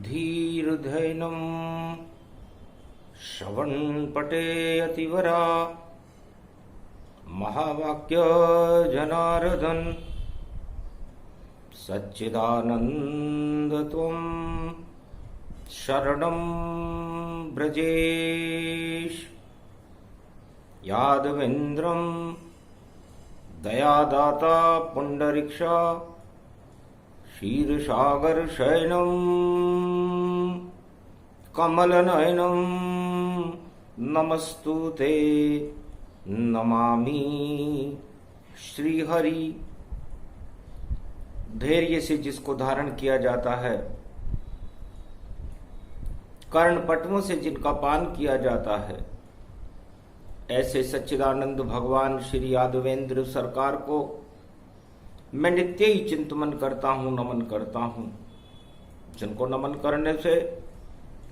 धीर्धैनं श्रवणपटे अतिवरा महावाक्य जनार्दन सच्चिदानंद त्वं शरणं ब्रजेश यादवेन्द्रं दयादाता पुंडरीक्षा क्षीरसागर शयनं कमलनयनं नमस्तुते नमामि श्रीहरि। धैर्य से जिसको धारण किया जाता है, कर्णपटुओं से जिनका पान किया जाता है, ऐसे सच्चिदानंद भगवान श्री यादवेंद्र सरकार को मैं नित्य ही चिंतन करता हूं, नमन करता हूं। जिनको नमन करने से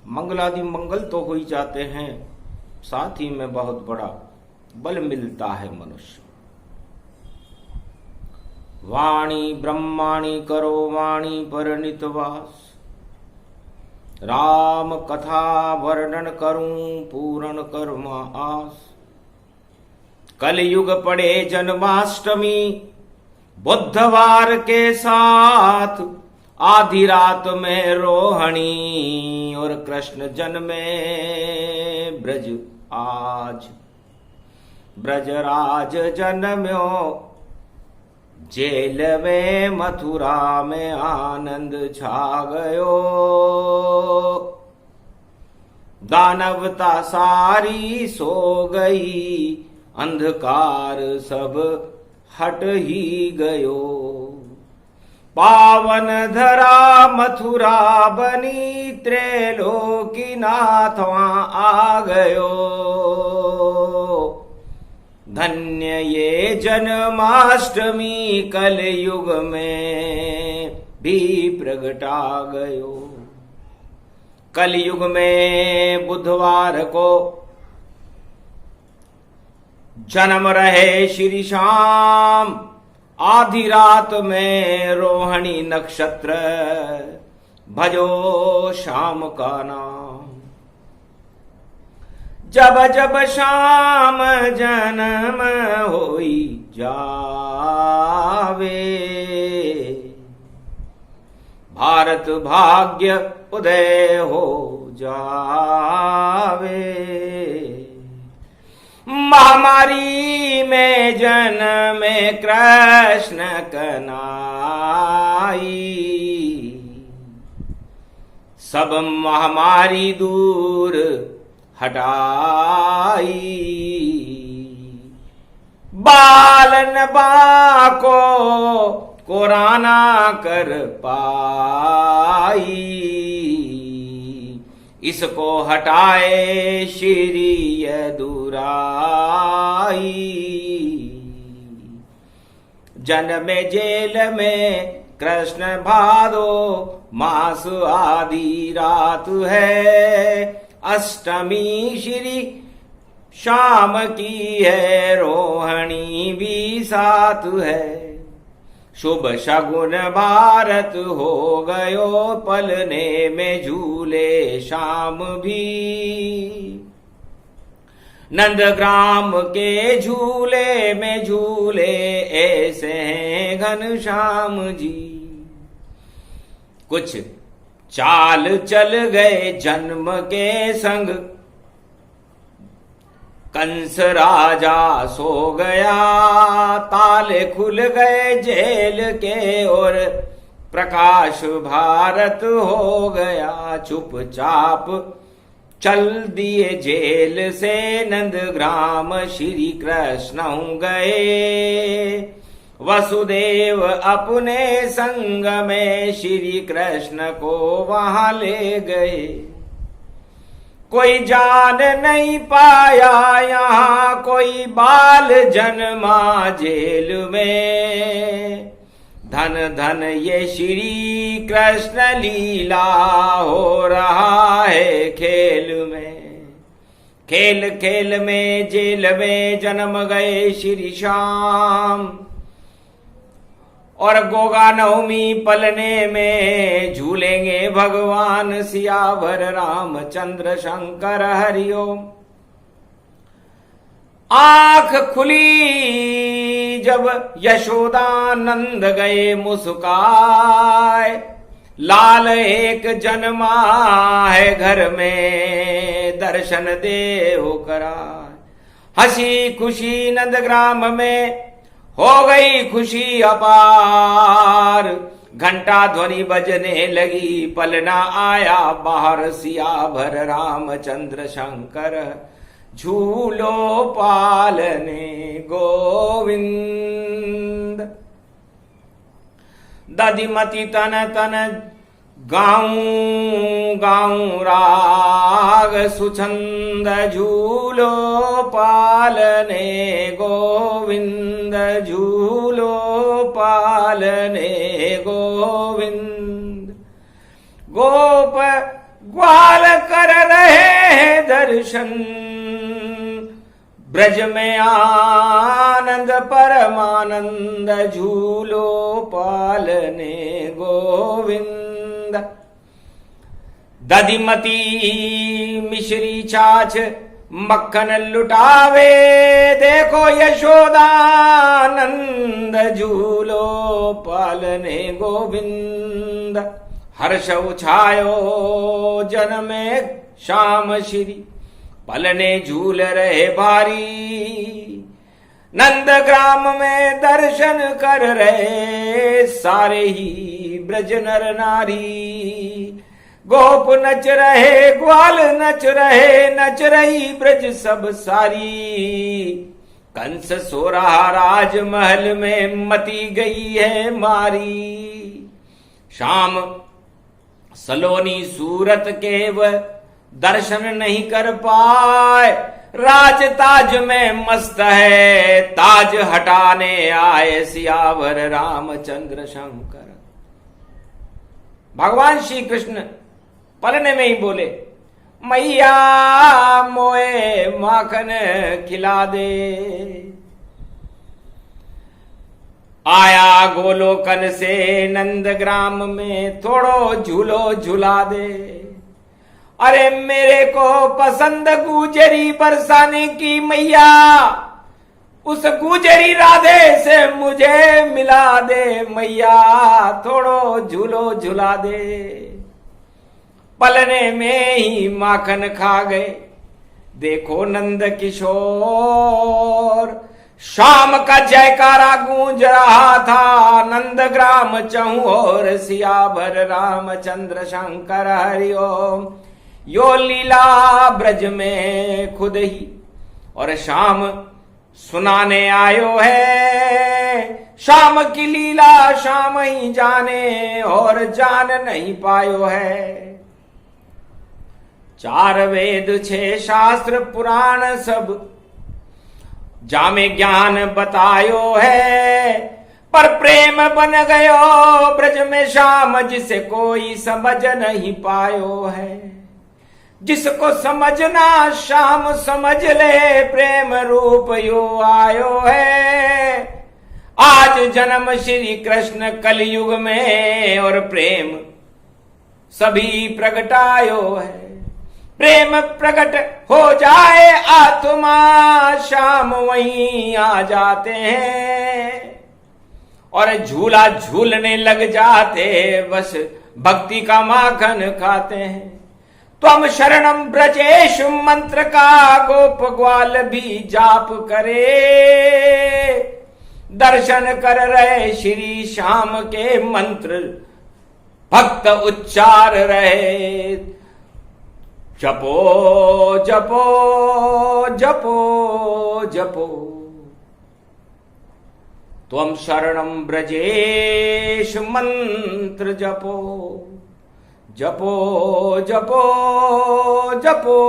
मंगलादि मंगल तो हो ही जाते हैं, साथ ही में बहुत बड़ा बल मिलता है मनुष्य। वाणी ब्रह्माणी करो वाणी पर नितवास, राम कथा वर्णन करूं पूर्ण कर्म आस। कलयुग पड़े जन्माष्टमी बुधवार के साथ, आधी रात में रोहिणी और कृष्ण जन्मे ब्रज आज। ब्रजराज जन्म्यो जेल में मथुरा में आनंद छा गयो। दानवता सारी सो गई, अंधकार सब हट ही गयो। पावन धरा मथुरा बनी, त्रैलोकी नाथ वहां आ गयो। धन्य ये जन्माष्टमी कलयुग में भी प्रगटा गयो। कलयुग में बुधवार को जन्म रहे श्री श्याम, आधी रात में रोहिणी नक्षत्र भजो श्याम का नाम। जब जब श्याम जन्म होई जावे, भारत भाग्य उदय हो जावे। महामारी में जन्मे कृष्ण कनाई, सब महामारी दूर हटाई। बालन बाको कोराना कर पाई, इसको हटाए श्री यदुराई। जन्मे जेल में कृष्ण भादो मास आधी रात है। अष्टमी श्री शाम की है, रोहिणी भी साथ है। शुभ शगुन भारत हो गयो, पलने में झूले शाम भी। नंदग्राम के झूले में झूले ऐसे हैं घनश्याम जी। कुछ चाल चल गए जन्म के संग, कंस राजा सो गया। ताले खुल गए जेल के और प्रकाश भारत हो गया। चुपचाप चल दिए जेल से नंदग्राम, श्री कृष्ण गए। वसुदेव अपने संग में श्री कृष्ण को वहां ले गए। कोई जान नहीं पाया यहाँ, कोई बाल जन्मा जेल में। धन धन ये श्री कृष्ण लीला हो रहा है खेल में। खेल खेल में जेल में जन्म गए श्री श्याम, और गोगा नवमी पलने में झूलेंगे भगवान सियावर रामचंद्र शंकर हरिओम। आंख खुली जब यशोदानंद गए मुस्काए, लाल एक जन्मा है घर में दर्शन देव कराए। हंसी खुशी नंदग्राम में हो गई खुशी अपार, घंटा ध्वनि बजने लगी पलना आया बाहर सियावर रामचंद्र शंकर झूलो पालने गोविंद। दधिमती तन तन गाऊं गाऊं राग सुछंद झूलो पालने गोविंद झूलो पालने गोविंद। गोप ग्वाल कर रहे हैं दर्शन, ब्रज में आनंद परमानंद झूलो पालने गोविंद। दधिमती मिश्री छाछ मक्खन लुटावे, देखो यशोदानंद झूलो पालने गोविंद। हर्ष उछायो जन में श्याम श्री पलने झूल रहे भारी, नंदग्राम में दर्शन कर रहे सारे ही ब्रज नर नारी। गोप नच रहे ग्वाल नच रहे नच रही ब्रज सब सारी। कंस सो रहा राजमहल में मती गई है मारी। शाम सलोनी सूरत के व दर्शन नहीं कर पाए, राज ताज में मस्त है ताज हटाने आए सियावर रामचंद्र शंकर। भगवान श्री कृष्ण पलने में ही बोले, मैया मोए माखन खिला दे। आया गोलोकन से नंदग्राम में थोड़ो झूलो झुला दे। अरे मेरे को पसंद गुजरी बरसाने की मैया, उस गुजरी राधे से मुझे मिला दे मैया, थोड़ो झूलो झुला दे। पलने में ही माखन खा गए देखो नंद किशोर। शाम का जयकारा गूंज रहा था नंदग्राम चहुं ओर, सियावर रामचंद्र शंकर हरिओम। यो लीला ब्रज में खुद ही और शाम सुनाने आयो है। शाम की लीला शाम ही जाने और जान नहीं पायो है। 4 वेद 6 शास्त्र पुराण सब जामे ज्ञान बतायो है, पर प्रेम बन गयो ब्रज में शाम जिसे कोई समझ नहीं पायो है। जिसको समझना शाम समझ ले, प्रेम रूप यो आयो है। आज जन्म श्री कृष्ण कलयुग में और प्रेम सभी प्रगटायो है। प्रेम प्रकट हो जाए आत्मा शाम वहीं आ जाते हैं और झूला झूलने लग जाते, बस भक्ति का माखन खाते हैं। त्वम शरणम ब्रजेश मंत्र का गोप ग्वाल भी जाप करे। दर्शन कर रहे श्री श्याम के मंत्र भक्त उच्चार रहे। जपो जपो जपो जपो त्वम शरणम ब्रजेश मंत्र जपो। जपो जपो जपो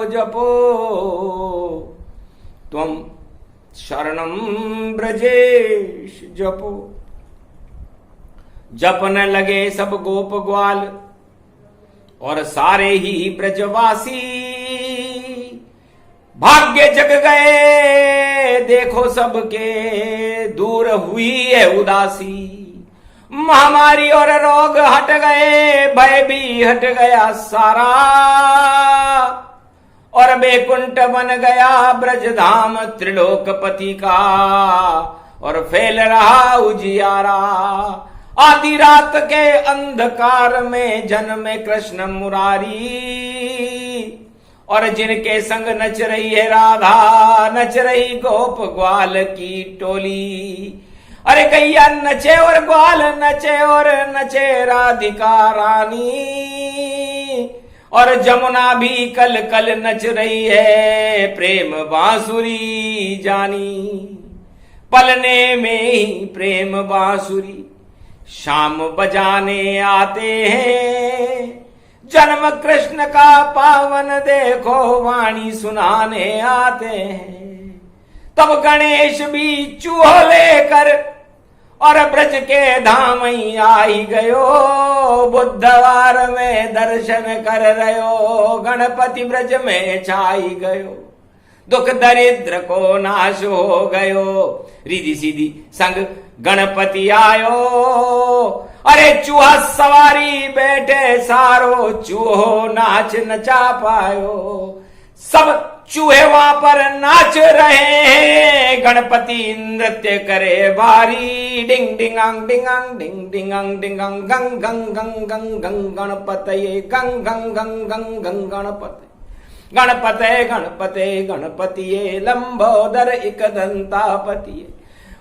जपो त्वम शरणम ब्रजेश जपो। जपने लगे सब गोप ग्वाल और सारे ही ब्रजवासी। भाग्य जग गए देखो सबके, दूर हुई है उदासी। महामारी और रोग हट गए, भय भी हट गया सारा, और बैकुंठ बन गया ब्रजधाम त्रिलोकपति का, और फैल रहा उजियारा। आधी रात के अंधकार में जन्मे कृष्ण मुरारी, और जिनके संग नच रही है राधा, नच रही गोप ग्वाल की टोली। अरे गैया नचे और ग्वाल नचे और नचे राधिका रानी, और जमुना भी कल कल नच रही है प्रेम बांसुरी जानी। पलने में ही प्रेम बांसुरी शाम बजाने आते हैं, जन्म कृष्ण का पावन देखो वाणी सुनाने आते हैं। तब गणेश भी चूहो लेकर और ब्रज के धाम ही आई गयो, बुधवार में दर्शन कर रहो, गणपति ब्रज में छाई गयो। दुख दरिद्र को नाश हो गयो, रिधि सीधी संग गणपति आयो। अरे चूहा सवारी बैठे सारो, चूहो नाच नचा पायो। सब चूहे वहां पर नाच रहे हैं, गणपति नृत्य करे भारी। डिंग डिंगांग डिंगांग डिंग डिंगांग डिंगांग गंग गंग गंग गंग गंग गणपतये गंग गंग गंग गंग गंग गणपति गणपते गणपते गणपतिये लंबोदर एक दंतापतिये।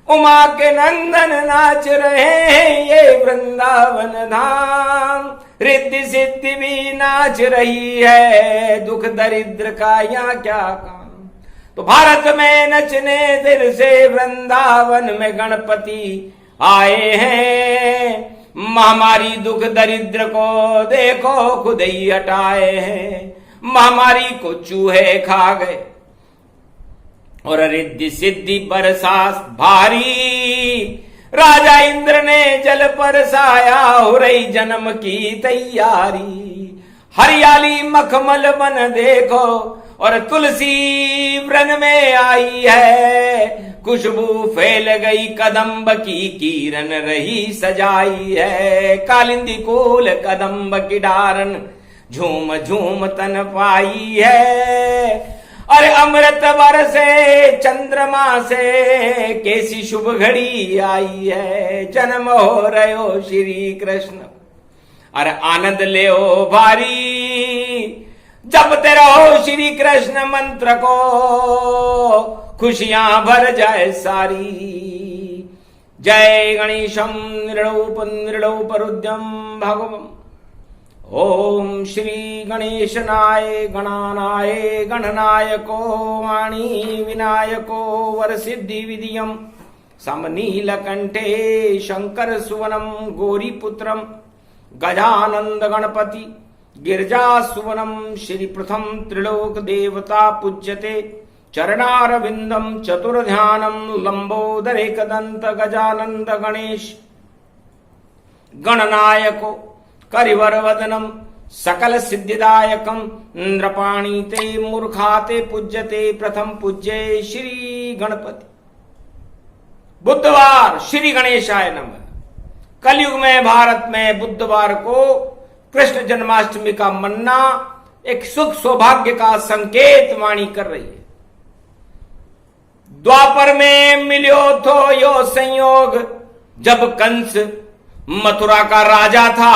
उमा के नंदन नाच रहे हैं ये वृंदावन धाम, रिद्धि सिद्धि भी नाच रही है, दुख दरिद्र का यहाँ क्या काम। तो भारत में नचने दिल से वृंदावन में गणपति आए हैं। महामारी दुख दरिद्र को देखो खुद ही हटाए हैं, महामारी को चूहे खा गए और रिद्धि सिद्धि बरसा भारी। राजा इंद्र ने जल बरसाया, हो रही जन्म की तैयारी। हरियाली मखमल बन देखो और तुलसी वृन में आई है, खुशबू फैल गई कदम्ब की किरण रही सजाई है। कालिंदी कुल कदम्ब की डारन झूम झूम तन पाई है। अरे अमृत बरसे चंद्रमा से कैसी शुभ घड़ी आई है, जन्म हो रहे श्री कृष्ण। अरे आनंद ले ओ भारी, जपते रहो श्री कृष्ण मंत्र को, खुशियां भर जाए सारी। जय गणेशम निर्णोपरुद्यम भगवम। ओम श्री गणेशनाय गणानाय गणनायको वाणी विनायको वरसिद्धि विधियम समनीलकंठे शंकर सुवनम गौरीपुत्रम गजानंद गणपति गिरजा सुवनम श्री प्रथम त्रिलोक देवता पूज्यते चरणारविंदम चतुर्ध्यानम लंबोदर एकदंत गजानंद गणेश गणनायको करिवर वदनम सकल सिद्धिदायकम नृपाणी ते मूर्खाते पूज्यते प्रथम पूज्य श्री गणपति। बुधवार श्री गणेशाय नमः। कलयुग में भारत में बुधवार को कृष्ण जन्माष्टमी का मन्ना एक सुख सौभाग्य का संकेत वाणी कर रही है। द्वापर में मिलो तो यो संयोग, जब कंस मथुरा का राजा था,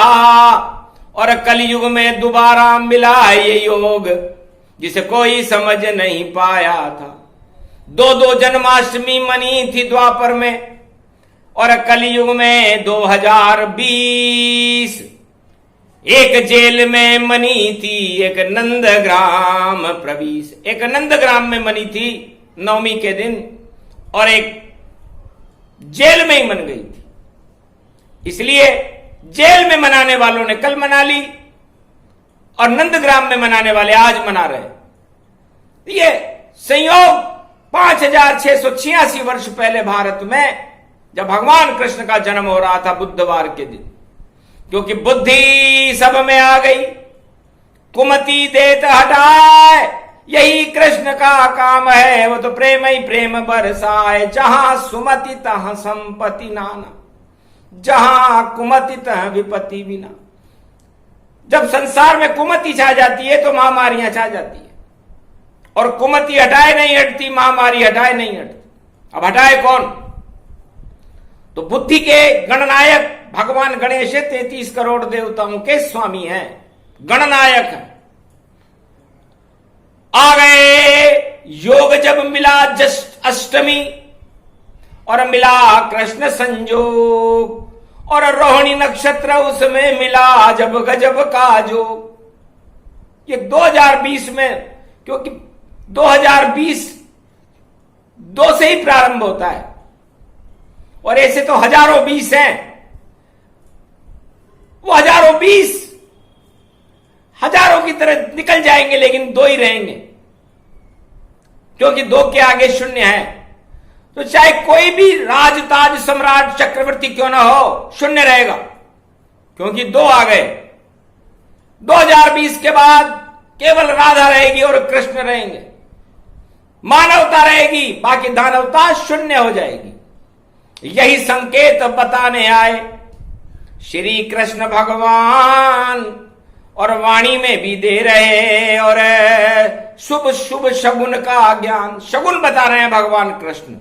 और कलयुग में दोबारा मिला ये योग जिसे कोई समझ नहीं पाया था। दो जन्माष्टमी मनी थी द्वापर में, और कलयुग में 2020 एक जेल में मनी थी, एक नंदग्राम प्रवीश। एक नंदग्राम में मनी थी नवमी के दिन, और एक जेल में ही मन गई थी। इसलिए जेल में मनाने वालों ने कल मना ली, और नंदग्राम में मनाने वाले आज मना रहे। ये संयोग 5686 वर्ष पहले भारत में, जब भगवान कृष्ण का जन्म हो रहा था बुधवार के दिन। क्योंकि बुद्धि सब में आ गई, कुमति देत हटाए, यही कृष्ण का काम है। वो तो प्रेम ही प्रेम बरसाए, जहां सुमति तहां संपत्ति नाना। जहां कुमति तह विपत्ति बिना। जब संसार में कुमति छा जाती है तो महामारियां छा जाती है, और कुमति हटाए नहीं हटती, महामारी हटाए नहीं हटती। अब हटाए कौन? तो बुद्धि के गणनायक भगवान गणेश 33 करोड़ देवताओं के स्वामी हैं, गणनायक हैं। आ गए योग जब मिला जस्ट अष्टमी, और मिला कृष्ण संजोग, और रोहिणी नक्षत्र उसमें मिला जब गजब का जोग। ये 2020 में, क्योंकि 2020 दो से ही प्रारंभ होता है, और ऐसे तो हजारों 20 हैं। वो हजारों 20 हजारों की तरह निकल जाएंगे, लेकिन दो ही रहेंगे, क्योंकि दो के आगे शून्य है। तो चाहे कोई भी राजताज सम्राट चक्रवर्ती क्यों ना हो, शून्य रहेगा, क्योंकि दो आ गए। 2020 के बाद केवल राधा रहेगी और कृष्ण रहेंगे, मानवता रहेगी, बाकी दानवता शून्य हो जाएगी। यही संकेत बताने आए श्री कृष्ण भगवान, और वाणी में भी दे रहे, और शुभ शुभ शगुन का ज्ञान, शगुन बता रहे हैं भगवान कृष्ण।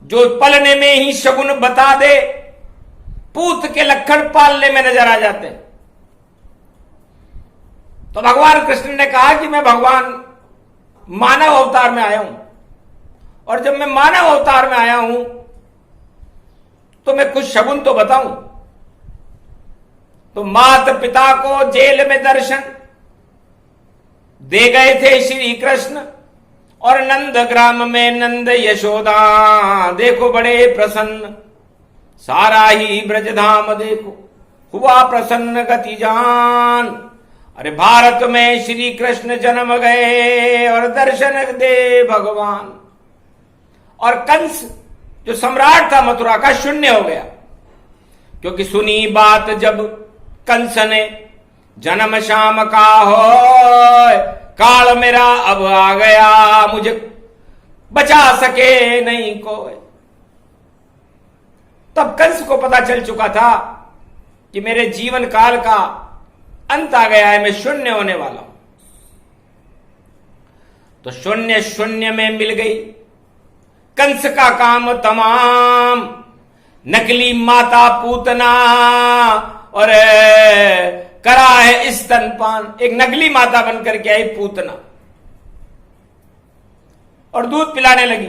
जो पलने में ही शगुन बता दे, पूत के लक्षण पालने में नजर आ जाते हैं। तो भगवान कृष्ण ने कहा कि मैं भगवान मानव अवतार में आया हूं, और जब मैं मानव अवतार में आया हूं तो मैं कुछ शगुन तो बताऊं। तो माता पिता को जेल में दर्शन दे गए थे श्री कृष्ण, और नंद ग्राम में नंद यशोदा देखो बड़े प्रसन्न, सारा ही ब्रजधाम देखो हुआ प्रसन्न गति जान। अरे भारत में श्री कृष्ण जन्म गए और दर्शन दे भगवान। और कंस जो सम्राट था मथुरा का, शून्य हो गया, क्योंकि सुनी बात जब कंस ने, जन्म शाम का हो काल मेरा अब आ गया, मुझे बचा सके नहीं कोई। तब कंस को पता चल चुका था कि मेरे जीवन काल का अंत आ गया है, मैं शून्य होने वाला हूं। तो शून्य शून्य में मिल गई कंस का काम तमाम, नकली माता पूतना, और करा है स्तनपान। एक नकली माता बनकर के आई पूतना, और दूध पिलाने लगी।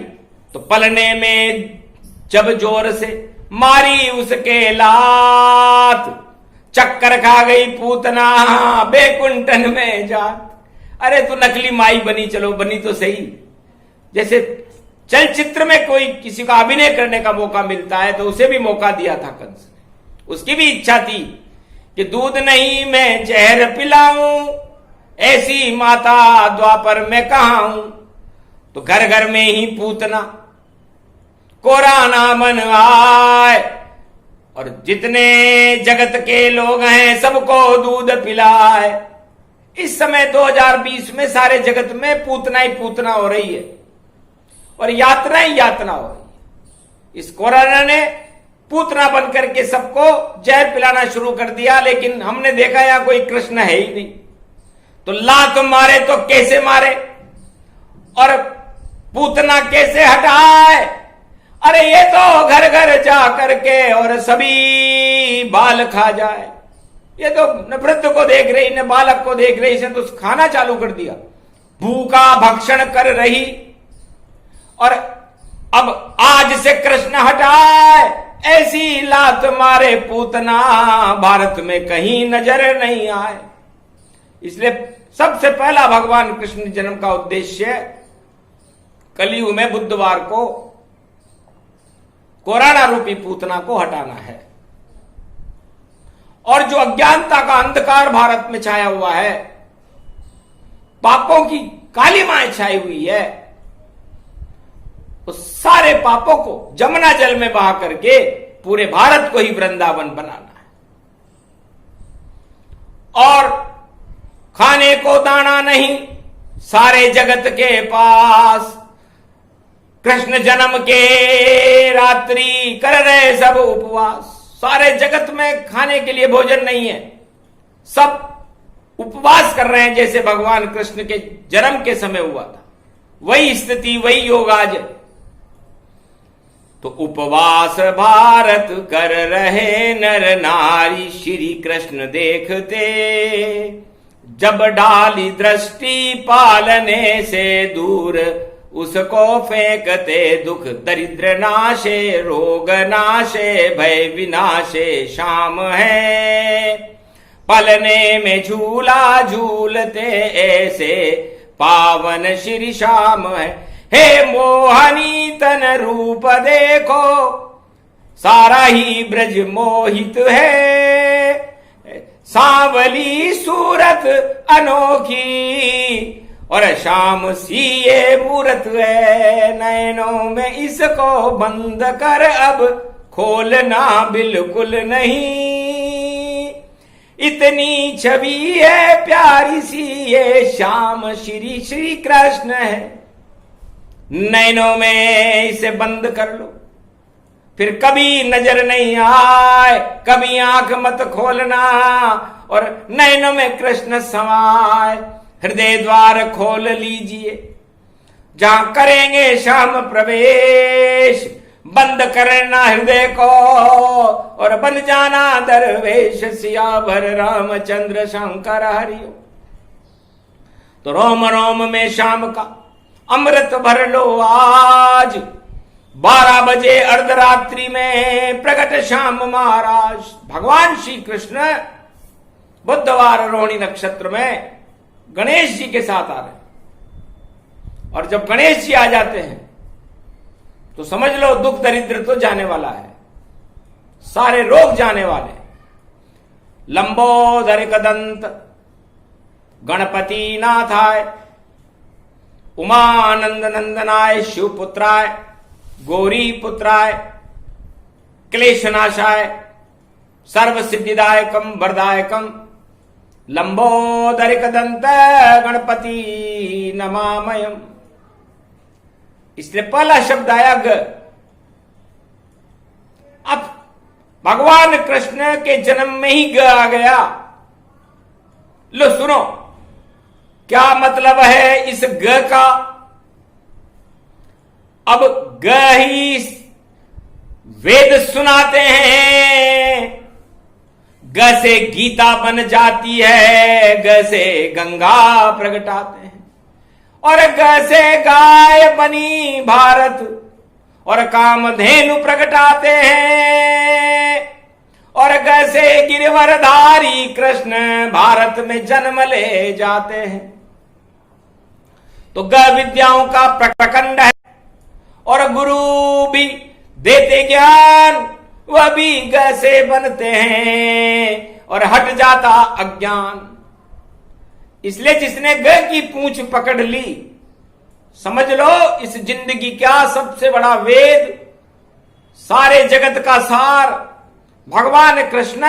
तो पलने में जब जोर से मारी उसके लात, चक्कर खा गई पूतना बेकुंठन में जात। अरे तू नकली माई बनी, चलो बनी तो सही। जैसे चलचित्र में कोई किसी का अभिनय करने का मौका मिलता है, तो उसे भी मौका दिया था कंस ने। उसकी भी इच्छा थी कि दूध नहीं मैं जहर पिलाऊं, ऐसी माता द्वापर में कहां हूं। तो घर घर में ही पूतना कोराना मन आए, और जितने जगत के लोग हैं सबको दूध पिलाए। इस समय 2020 में सारे जगत में पूतना ही पूतना हो रही है, और यातना ही यातना हो रही है। इस कोरोना ने पूतना बनकर के सबको जहर पिलाना शुरू कर दिया, लेकिन हमने देखा यहां कोई कृष्ण है ही नहीं। तो लात मारे तो कैसे मारे, और पूतना कैसे हटाए। अरे ये तो घर घर जा करके और सभी बाल खा जाए। ये तो न वृद्ध को देख रही न बालक को देख रही, इसे तो खाना चालू कर दिया, भूखा भक्षण कर रही। और अब आज से कृष्ण हटाए, ऐसी लात मारे पूतना भारत में कहीं नजर नहीं आए। इसलिए सबसे पहला भगवान कृष्ण जन्म का उद्देश्य कलयुग में बुधवार को कोरोना रूपी पूतना को हटाना है। और जो अज्ञानता का अंधकार भारत में छाया हुआ है, पापों की काली माय छाई हुई है, तो सारे पापों को जमुना जल में बहा करके पूरे भारत को ही वृंदावन बनाना है। और खाने को दाना नहीं सारे जगत के पास, कृष्ण जन्म के रात्रि कर रहे सब उपवास, सारे जगत में खाने के लिए भोजन नहीं है, सब उपवास कर रहे हैं जैसे भगवान कृष्ण के जन्म के समय हुआ था। वही स्थिति, वही योग आज है। तो उपवास भारत कर रहे नर नारी, श्री कृष्ण देखते जब डाली दृष्टि पालने से दूर, उसको फेंकते दुख दरिद्र नाशे, रोग नाशे, भय विनाशे शाम है। पलने में झूला झूलते ऐसे पावन श्री श्याम है। हे मोहनी तन रूप देखो, सारा ही ब्रज मोहित है। सांवली सूरत अनोखी और शाम सी ये मूरत है। नैनों में इसको बंद कर अब खोलना बिल्कुल नहीं, इतनी छवि है प्यारी सी ये श्याम श्री श्री कृष्ण है। नैनों में इसे बंद कर लो, फिर कभी नजर नहीं आए, कभी आंख मत खोलना और नैनों में कृष्ण समाए। हृदय द्वार खोल लीजिए, जहां करेंगे श्याम प्रवेश। बंद करना हृदय को और बन जाना दरवेश। सियावर रामचंद्र शंकर हरिओ। तो रोम रोम में शाम का अमृत भर लो आज। 12 बजे अर्धरात्रि में प्रकट श्याम महाराज भगवान श्री कृष्ण बुधवार रोहिणी नक्षत्र में गणेश जी के साथ आ रहे हैं। और जब गणेश जी आ जाते हैं तो समझ लो दुख दरिद्र तो जाने वाला है, सारे रोग जाने वाले। लंबोदर कदंत गणपति नाथाय, उमानंद नंदनाय, शिवपुत्राय, गौरी पुत्राय, क्लेशनाशाय, सर्व सिद्धिदायकम वरदायकम लंबोदर कदंत गणपति नमामयम। इसलिए पहला शब्द आया ग। अब भगवान कृष्ण के जन्म में ही ग आ गया। लो सुनो क्या मतलब है इस ग का। अब ग ही वेद सुनाते हैं, ग से गीता बन जाती है, ग से गंगा प्रगटाते हैं, और ग से गाय बनी भारत और कामधेनु प्रगटाते हैं, और ग से गिरवरधारी कृष्ण भारत में जन्म ले जाते हैं। तो ग विद्याओं का प्रखंड है और गुरु भी देते ज्ञान, वह भी ग से बनते हैं और हट जाता अज्ञान। इसलिए जिसने ग की पूंछ पकड़ ली, समझ लो इस जिंदगी का सबसे बड़ा वेद, सारे जगत का सार भगवान कृष्ण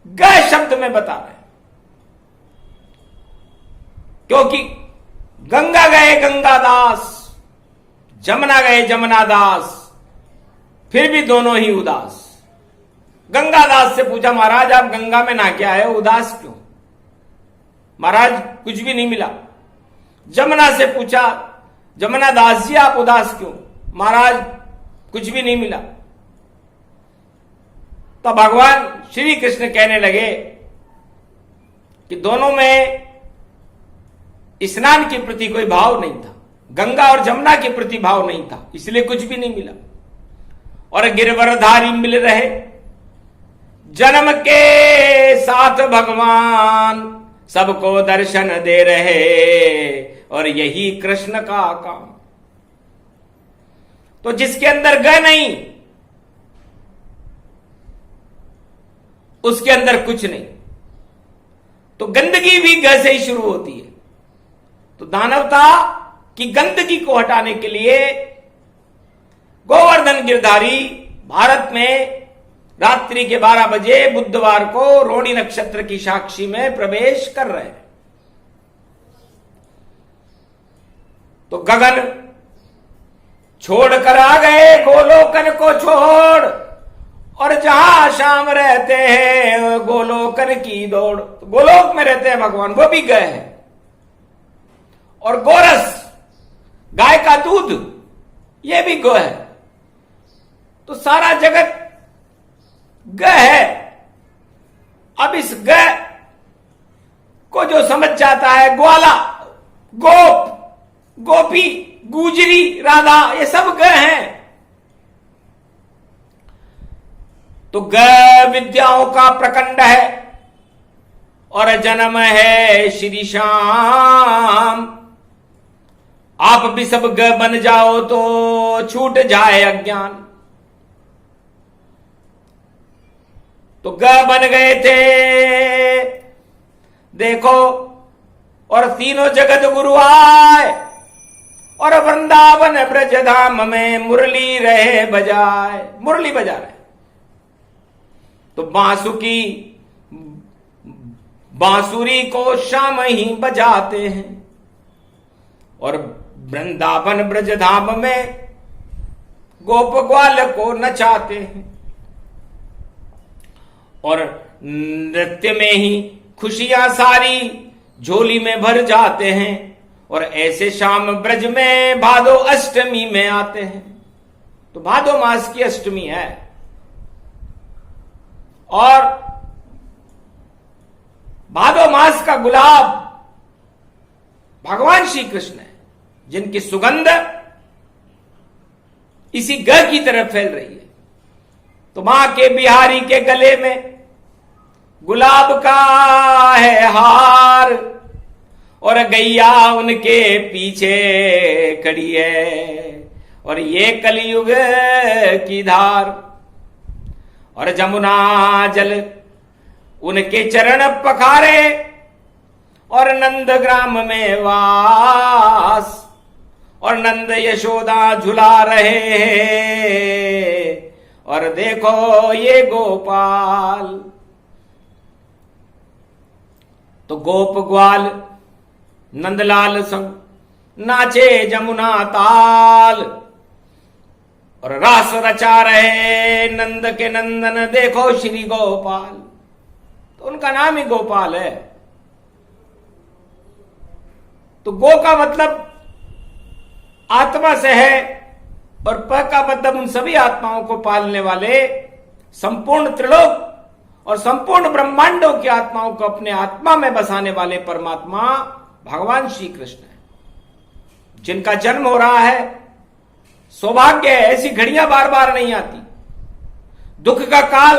ग शब्द में बता रहे। क्योंकि गंगा गए गंगादास, जमुना गए जमुनादास, फिर भी दोनों ही उदास। गंगादास से पूछा, महाराज आप गंगा में नहा के आए हो, उदास क्यों? महाराज कुछ भी नहीं मिला। जमुना से पूछा, जमुना दास जी आप उदास क्यों? महाराज कुछ भी नहीं मिला। तो भगवान श्री कृष्ण कहने लगे कि दोनों में स्नान के प्रति कोई भाव नहीं था, गंगा और जमुना के प्रति भाव नहीं था, इसलिए कुछ भी नहीं मिला। और गिरवरधारी मिल रहे, जन्म के साथ भगवान सबको दर्शन दे रहे, और यही कृष्ण का काम। तो जिसके अंदर ग नहीं, उसके अंदर कुछ नहीं। तो गंदगी भी ग से ही शुरू होती है। तो दानवता की गंदगी को हटाने के लिए गोवर्धन गिरधारी भारत में रात्रि के 12 बजे बुधवार को रोहिणी नक्षत्र की साक्षी में प्रवेश कर रहे हैं। तो गगन छोड़ कर आ गए गोलोकन को छोड़, और जहां शाम रहते हैं गोलोकन की दौड़। तो गोलोक में रहते हैं भगवान, वो भी गए हैं। और गोरस गाय का दूध, ये भी गो है। तो सारा जगत ग है। अब इस ग को जो समझ जाता है, ग्वाला, गोप, गोपी, गुजरी, राधा, ये सब ग हैं। तो ग विद्याओं का प्रकंड है और जन्म है श्री श्याम। आप भी सब ग बन जाओ तो छूट जाए अज्ञान। तो ग बन गए थे देखो, और तीनों जगत गुरु आए, और वृंदावन ब्रज धाम में मुरली रहे बजाए। मुरली बजा रहे, तो बांसुरी को शाम ही बजाते हैं, और वृंदावन ब्रज धाम में गोप ग्वाल को नचाते हैं, और नृत्य में ही खुशियां सारी झोली में भर जाते हैं। और ऐसे शाम ब्रज में भादो अष्टमी में आते हैं। तो भादो मास की अष्टमी है, और भादो मास का गुलाब भगवान श्री कृष्ण है, जिनकी सुगंध इसी ग की तरफ फैल रही है। तो मां के बिहारी के गले में गुलाब का है हार, और गैया उनके पीछे खड़ी है, और ये कलयुग की धार। और जमुना जल उनके चरण पखारे, और नंद ग्राम में वास, और नंद यशोदा झुला रहे हैं, और देखो ये गोपाल। तो गोप ग्वाल नंदलाल संग नाचे जमुना ताल, और रास रचा रहे नंद के नंदन देखो श्री गोपाल। तो उनका नाम ही गोपाल है। तो गो का मतलब आत्मा से है, और प का मतलब उन सभी आत्माओं को पालने वाले, संपूर्ण त्रिलोक और संपूर्ण ब्रह्मांडों की आत्माओं को अपने आत्मा में बसाने वाले परमात्मा भगवान श्री कृष्ण है, जिनका जन्म हो रहा है। सौभाग्य है, ऐसी घड़ियां बार बार नहीं आती। दुख का काल,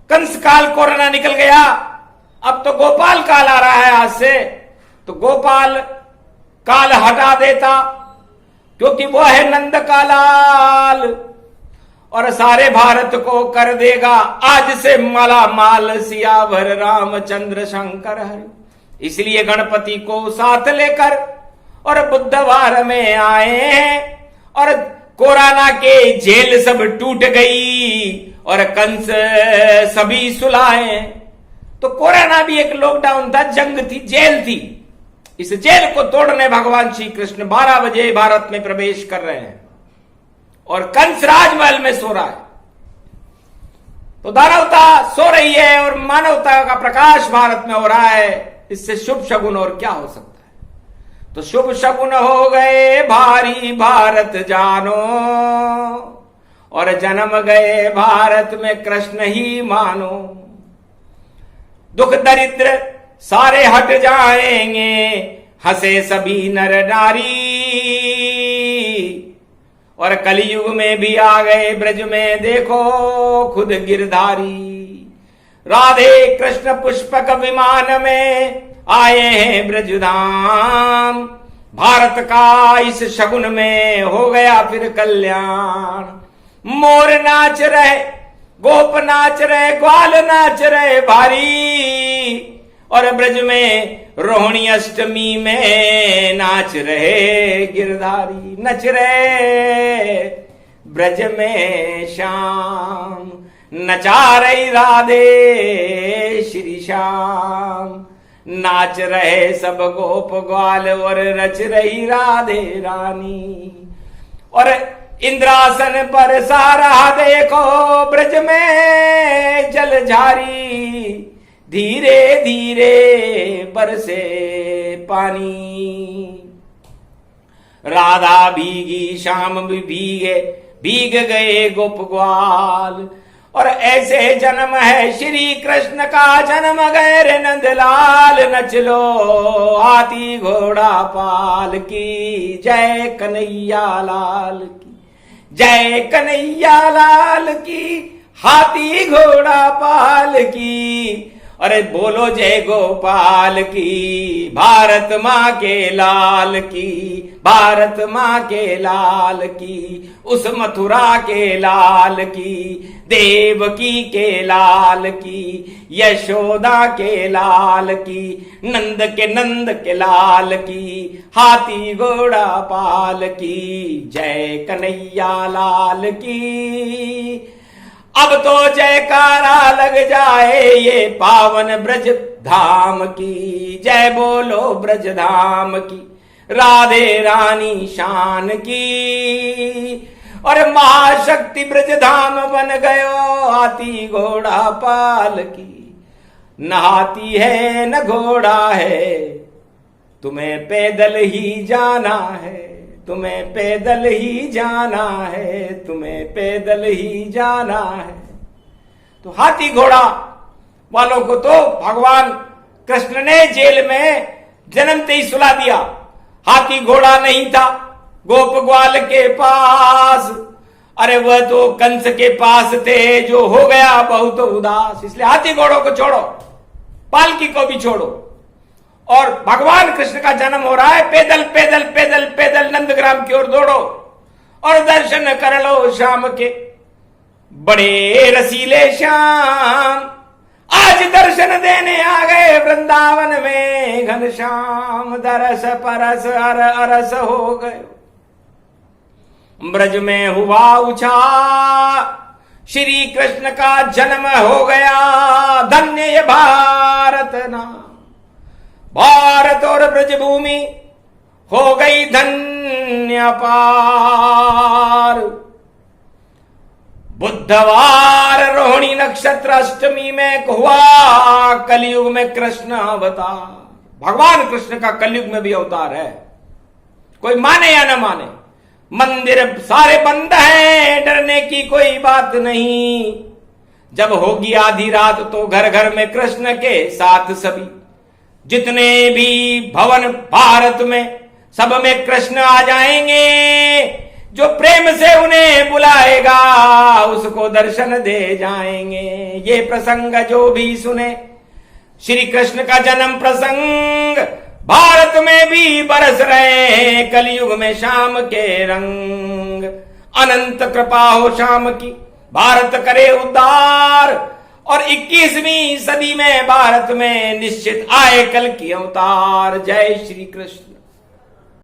कंस काल, कोरोना निकल गया, अब तो गोपाल काल आ रहा है आज से। तो गोपाल काल हटा देता, क्योंकि वो है नंद का लाल, और सारे भारत को कर देगा आज से माला माल, सियावर रामचंद्र शंकर हरि। इसलिए गणपति को साथ लेकर और बुधवार में आए हैं, और कोरोना के जेल सब टूट गई, और कंस सभी सुलाए। तो कोरोना भी एक लॉकडाउन था, जंग थी, जेल थी। इस जेल को तोड़ने भगवान श्री कृष्ण 12 बजे भारत में प्रवेश कर रहे हैं, और कंस राजमहल में सो रहा है। तो दानवता सो रही है, और मानवता का प्रकाश भारत में हो रहा है। इससे शुभ शगुन और क्या हो सकता है। तो शुभ शगुन हो गए भारी भारत जानो, और जन्म गए भारत में कृष्ण ही मानो। दुख दरिद्र सारे हट जाएंगे, हंसे सभी नर नारी, और कलयुग में भी आ गए ब्रज में देखो खुद गिरधारी। राधे कृष्ण पुष्पक विमान में आए हैं ब्रजधाम, भारत का इस शगुन में हो गया फिर कल्याण। मोर नाच रहे, गोप नाच रहे, ग्वाल नाच रहे भारी, और ब्रज में रोहिणी अष्टमी में नाच रहे गिरधारी। नच रहे ब्रज में श्याम, नचा रही राधे श्री श्याम। नाच रहे सब गोप ग्वाल, और रच रही राधे रानी। और इंद्रासन पर सारा देखो ब्रज में जलझारी, धीरे धीरे बरसे पानी। राधा भीगी श्याम भी भीग गए गोप ग्वाल। और ऐसे जन्म है श्री कृष्ण का जन्म गए रे नंदलाल। नच लो हाथी घोड़ा पाल की, जय कन्हैया लाल की, जय कन्हैया लाल की, हाथी घोड़ा पाल की। अरे बोलो जय गोपाल की, भारत माँ के लाल की, भारत माँ के लाल की, उस मथुरा के लाल की, देवकी के लाल की, यशोदा के लाल की, नंद के लाल की, हाथी घोड़ा पाल की, जय कन्हैया लाल की। अब तो जयकारा लग जाए ये पावन ब्रज धाम की, जय बोलो ब्रज धाम की, राधे रानी शान की। और महाशक्ति ब्रज धाम बन गयो हाथी घोड़ा पाल की। न हाथी है न घोड़ा है, तुम्हें पैदल ही जाना है, तुम्हें पैदल ही जाना है, तुम्हें पैदल ही जाना है। तो हाथी घोड़ा वालों को तो भगवान कृष्ण ने जेल में जन्मते ही सुला दिया। हाथी घोड़ा नहीं था गोप ग्वाल के पास, अरे वह तो कंस के पास थे जो हो गया बहुत उदास। इसलिए हाथी घोड़ों को छोड़ो, पालकी को भी छोड़ो, और भगवान कृष्ण का जन्म हो रहा है, पैदल पैदल पैदल पैदल नंदग्राम की ओर दौड़ो और दर्शन कर लो श्याम के। बड़े रसीले श्याम आज दर्शन देने आ गए वृंदावन में, घनश्याम दरस परस अर अरस हो गए। ब्रज में हुआ उछाल, श्री कृष्ण का जन्म हो गया, धन्य ये भारत नाम। भारत और ब्रज भूमि हो गई धन्य पार। बुधवार रोहिणी नक्षत्र अष्टमी में हुआ कलयुग में कृष्ण अवतार। भगवान कृष्ण का कलयुग में भी अवतार है, कोई माने या न माने। मंदिर सारे बंद हैं, डरने की कोई बात नहीं। जब होगी आधी रात तो घर घर में कृष्ण के साथ सभी, जितने भी भवन भारत में सब में कृष्ण आ जाएंगे। जो प्रेम से उन्हें बुलाएगा उसको दर्शन दे जाएंगे। ये प्रसंग जो भी सुने श्री कृष्ण का जन्म प्रसंग, भारत में भी बरस रहे हैं कलयुग में श्याम के रंग। अनंत कृपा हो श्याम की, भारत करे उद्धार। और 21वीं सदी में भारत में निश्चित आए कल की अवतार। जय श्री कृष्ण।